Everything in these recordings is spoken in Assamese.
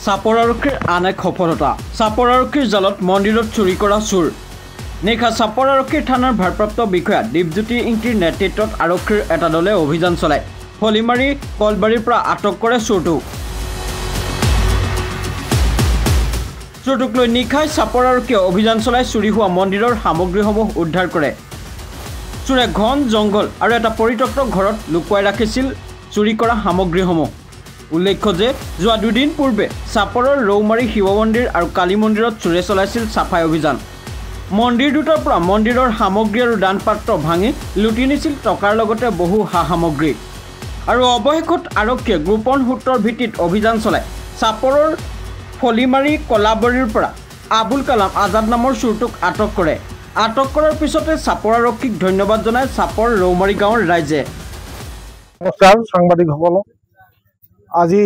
চাপৰ আৰক্ষীৰ আন এক সফলতা। চাপৰ আৰক্ষীৰ জালত মন্দিৰত চুৰি কৰা চোৰ। নিশা চাপৰ আৰক্ষীৰ থানাৰ ভাৰপ্ৰাপ্ত বিষয়া দীপজ্যোতি ইংতিৰ নেতৃত্বত আৰক্ষীৰ এটা দলে অভিযান চলায়। ফলিমাৰী কলবাৰীৰ পৰা আটক কৰে চোৰটোক। চোৰটোক লৈ নিশাই চাপৰ আৰক্ষীয়ে অভিযান চলাই চুৰি হোৱা মন্দিৰৰ সামগ্ৰীসমূহ উদ্ধাৰ কৰে। চোৰে ঘন জংঘল আৰু এটা পৰিত্যক্ত ঘৰত লুকুৱাই ৰাখিছিল চুৰি কৰা সামগ্ৰীসমূহ। উল্লেখ্য যে যোৱা দুদিন পূৰ্বে চাপৰৰ ৰৌমাৰী শিৱ মন্দিৰ আৰু কালী মন্দিৰত চোৰে চলাইছিল চাফাই অভিযান। মন্দিৰ দুটাৰ পৰা মন্দিৰৰ সামগ্ৰী আৰু দান পাত্ৰ ভাঙি লুটি নিছিল টকাৰ লগতে বহু সা সামগ্ৰী। আৰু অৱশেষত আৰক্ষীয়ে গোপন সূত্ৰৰ ভিত্তিত অভিযান চলায় চাপৰৰ ফলিমাৰী কলাবাৰীৰ পৰা আবুল কালাম আজাদ নামৰ চোৰটোক আটক কৰে। আটক কৰাৰ পিছতে চাপৰ আৰক্ষীক ধন্যবাদ জনায় চাপৰ ৰৌমাৰী গাঁৱৰ ৰাইজে। নমস্কাৰ সাংবাদিকসকলক। আজি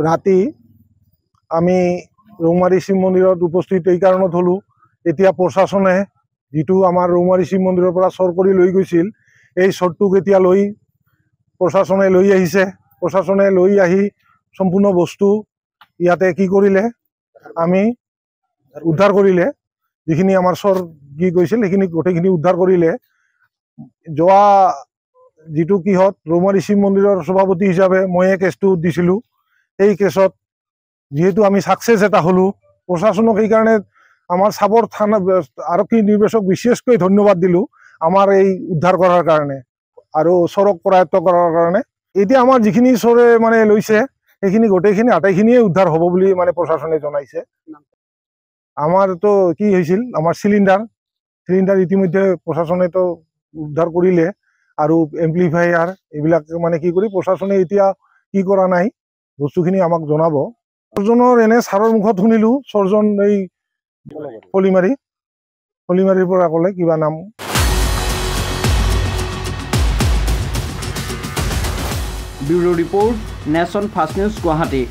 ৰাতি আমি ৰৌমাৰী শিৱ মন্দিৰত উপস্থিত এই কাৰণত হ'লোঁ, এতিয়া প্ৰশাসনে যিটো আমাৰ ৰৌমাৰী শিৱ মন্দিৰৰ পৰা চোৰ কৰি লৈ গৈছিল, এই চোৰটোক এতিয়া প্ৰশাসনে লৈ আহিছে। প্ৰশাসনে লৈ আহি সম্পূৰ্ণ বস্তু ইয়াতে কি কৰিলে, আমি উদ্ধাৰ কৰিলে। যিখিনি আমাৰ চোৰ কি গৈছিল সেইখিনি গোটেইখিনি উদ্ধাৰ কৰিলে। যোৱা যিটো কিহত ৰৌমাৰী শিৱ মন্দিৰৰ সভাপতি হিচাপে ময়ে কেছটো দিছিলোঁ। এই কেছত যিহেতু আমি ছাকচেছ এটা হ'লোঁ, প্ৰশাসনক সেইকাৰণে আমাৰ চাপৰ থানা আৰক্ষী নিৰ্দেশক বিশেষকৈ ধন্যবাদ দিলোঁ আমাৰ এই উদ্ধাৰ কৰাৰ কাৰণে আৰু চোৰক কৰায়ত্ব কৰাৰ কাৰণে। এতিয়া আমাৰ যিখিনি চোৰে মানে লৈছে সেইখিনি গোটেইখিনি আটাইখিনিয়ে উদ্ধাৰ হ'ব বুলি মানে প্ৰশাসনে জনাইছে। আমাৰতো কি হৈছিল, আমাৰ চিলিণ্ডাৰ ইতিমধ্যে প্ৰশাসনেতো উদ্ধাৰ কৰিলে আৰু এমপ্লিফায়াৰ এইবিলাক মানে কি কৰি প্ৰশাসনে এতিয়া কি কৰা নাই বস্তুখিনি আমাক জনাব। চোৰজনৰ এনে ছাৰৰ মুখত শুনিলোঁ, চোৰজন এই ফলিমাৰীৰ পৰা ক'লে কিবা নাম। Bureau report, nation first news, Guwahati.